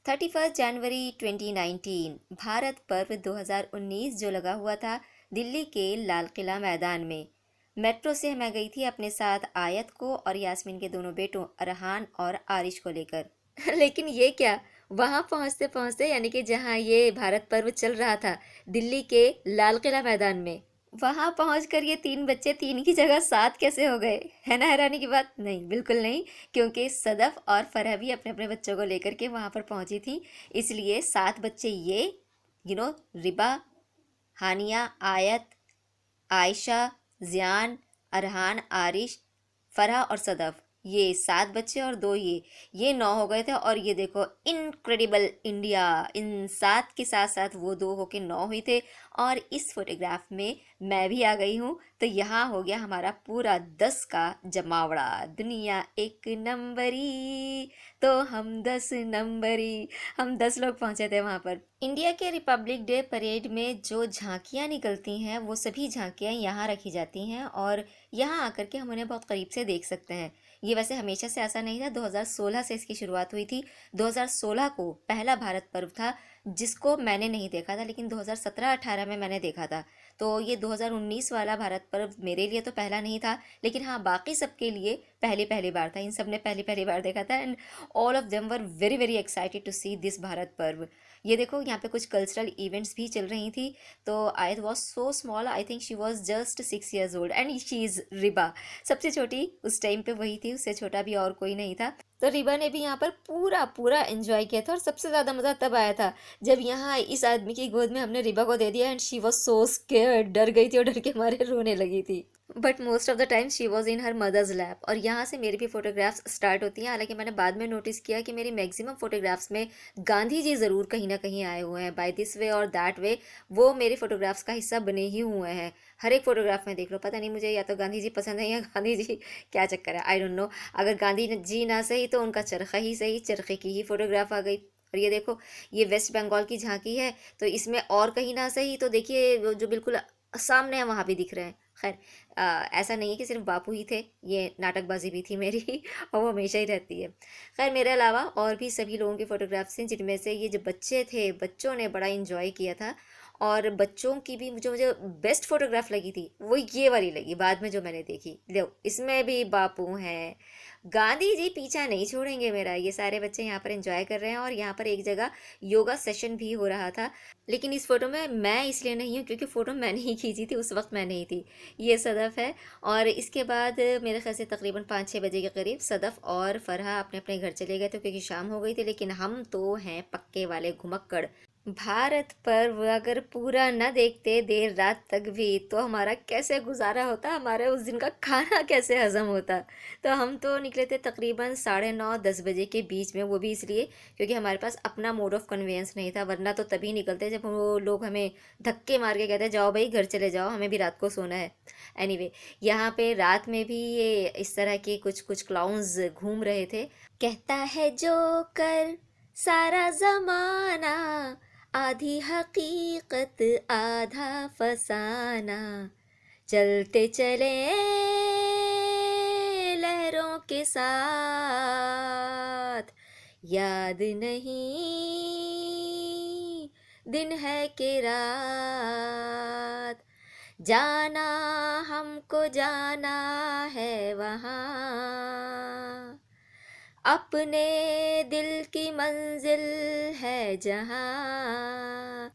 31 जनवरी 2019 भारत पर्व 2019 जो लगा हुआ था दिल्ली के लाल किला मैदान में। मेट्रो से मैं गई थी अपने साथ आयत को और यास्मीन के दोनों बेटों अरहान और आरिश को लेकर। लेकिन ये क्या, वहां पहुंचते पहुंचते यानी कि जहां ये भारत पर्व चल रहा था दिल्ली के लाल किला मैदान में, वहां पहुंचकर ये तीन बच्चे तीन की जगह सात कैसे हो गए? है ना हैरानी की बात? नहीं, बिल्कुल नहीं। क्योंकि सदफ और फरह भी अपने अपने बच्चों को लेकर के वहां पर पहुंची थी, इसलिए सात बच्चे ये रिबा, हानिया, आयत, आयशा, जियान, अरहान, आरिश, फरहा और सदफ, ये सात बच्चे और दो ये नौ हो गए थे। और ये देखो, इनक्रेडिबल इंडिया, इन सात के साथ साथ वो दो होके नौ हुई थे। और इस फोटोग्राफ में मैं भी आ गई हूँ, तो यहाँ हो गया हमारा पूरा 10 का जमावड़ा। दुनिया एक नंबरी तो हम 10 नंबरी, हम 10 लोग पहुंचे थे वहां पर। इंडिया के रिपब्लिक डे परेड में जो झांकियां निकलती हैं वो सभी झांकियां यहाँ रखी जाती हैं और यहाँ आकर के हम उन्हें बहुत करीब से देख सकते हैं। ये वैसे हमेशा से ऐसा नहीं था, 2016 से इसकी शुरुआत हुई थी। 2016 को पहला भारत पर्व था जिसको मैंने नहीं देखा था, लेकिन 2017-18 में मैंने देखा था। तो ये 2019 वाला भारत पर्व मेरे लिए तो पहला नहीं था, लेकिन हाँ, बाकी सबके लिए पहली पहली बार था। इन सब ने पहली पहली बार देखा था and all of them were very very excited to see this Bharat Parv. ये देखो, यहाँ पे कुछ कल्चरल इवेंट्स भी चल रही थी। तो आयत was so small, I think she was just 6 years old and she is Riba. सबसे छोटी उस टाइम पे वही थी, उससे छोटा भी और कोई नहीं था। तो रिबा ने भी यहाँ पर पूरा पूरा एंजॉय किया था और सबसे ज़्यादा मज़ा तब आया था जब यहाँ इस आदमी की गोद में हमने रिबा को दे दिया and she was so scared, डर गई थी और डर के मारे रोने लगी थी। But most of the time she was in her mother's lap. और यहाँ से मेरी भी फोटोग्राफ्स स्टार्ट होती हैं। हालांकि मैंने बाद में नोटिस किया कि मेरी मैक्सिमम फोटोग्राफ्स में गांधी जी ज़रूर कहीं ना कहीं आए हुए हैं, बाय दिस वे और दैट वे। वो मेरे फोटोग्राफ्स का हिस्सा बने ही हुए हैं। हर एक फोटोग्राफ में देख लो, पता नहीं मुझे या तो गांधी जी पसंद है या गांधी जी क्या चक्कर है, आई डोंट नो। अगर गांधी जी ना सही तो उनका चरखा ही सही, चरखे की ही फोटोग्राफ आ गई। और ये देखो, ये वेस्ट बंगाल की झांकी है, तो इसमें और कहीं ना सही तो देखिए जो बिल्कुल सामने है वहाँ भी दिख रहे हैं। खैर, ऐसा नहीं है कि सिर्फ बापू ही थे, ये नाटकबाजी भी थी मेरी और वो हमेशा ही रहती है। खैर, मेरे अलावा और भी सभी लोगों की फ़ोटोग्राफ्स हैं, जिनमें से ये जो बच्चे थे, बच्चों ने बड़ा इंजॉय किया था। और बच्चों की भी जो मुझे बेस्ट फोटोग्राफ लगी थी वो ये वाली लगी, बाद में जो मैंने देखी। लो, इसमें भी बापू हैं, गांधी जी पीछा नहीं छोड़ेंगे मेरा। ये सारे बच्चे यहाँ पर एंजॉय कर रहे हैं और यहाँ पर एक जगह योगा सेशन भी हो रहा था। लेकिन इस फोटो में मैं इसलिए नहीं हूँ क्योंकि फ़ोटो मैंने ही खींची थी, उस वक्त मैं नहीं थी। ये सदफ़ है। और इसके बाद मेरे ख्याल से तकरीबन 5-6 बजे के करीब सदफ़ और फरहा अपने अपने घर चले गए थे क्योंकि शाम हो गई थी। लेकिन हम तो हैं पक्के वाले घुमक्कड़। भारत पर्व अगर पूरा न देखते देर रात तक भी तो हमारा कैसे गुजारा होता, हमारे उस दिन का खाना कैसे हजम होता। तो हम तो निकले थे तकरीबन 9:30-10 बजे के बीच में, वो भी इसलिए क्योंकि हमारे पास अपना मोड ऑफ कन्वेंस नहीं था, वरना तो तभी निकलते जब वो लोग हमें धक्के मार के कहते जाओ भाई घर चले जाओ, हमें भी रात को सोना है। एनीवे, यहाँ पे रात में भी ये इस तरह के कुछ कुछ क्लाउन्स घूम रहे थे। कहता है जो कर सारा जमाना, आधी हकीकत आधा फसाना, चलते चले लहरों के साथ, याद नहीं दिन है कि रात, जाना हमको जाना है वहाँ, अपने दिल की मंजिल है जहाँ।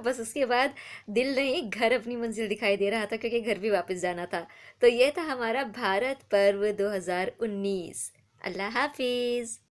बस उसके बाद दिल नहीं, घर अपनी मंजिल दिखाई दे रहा था क्योंकि घर भी वापस जाना था। तो ये था हमारा भारत पर्व 2019। अल्लाह हाफिज़।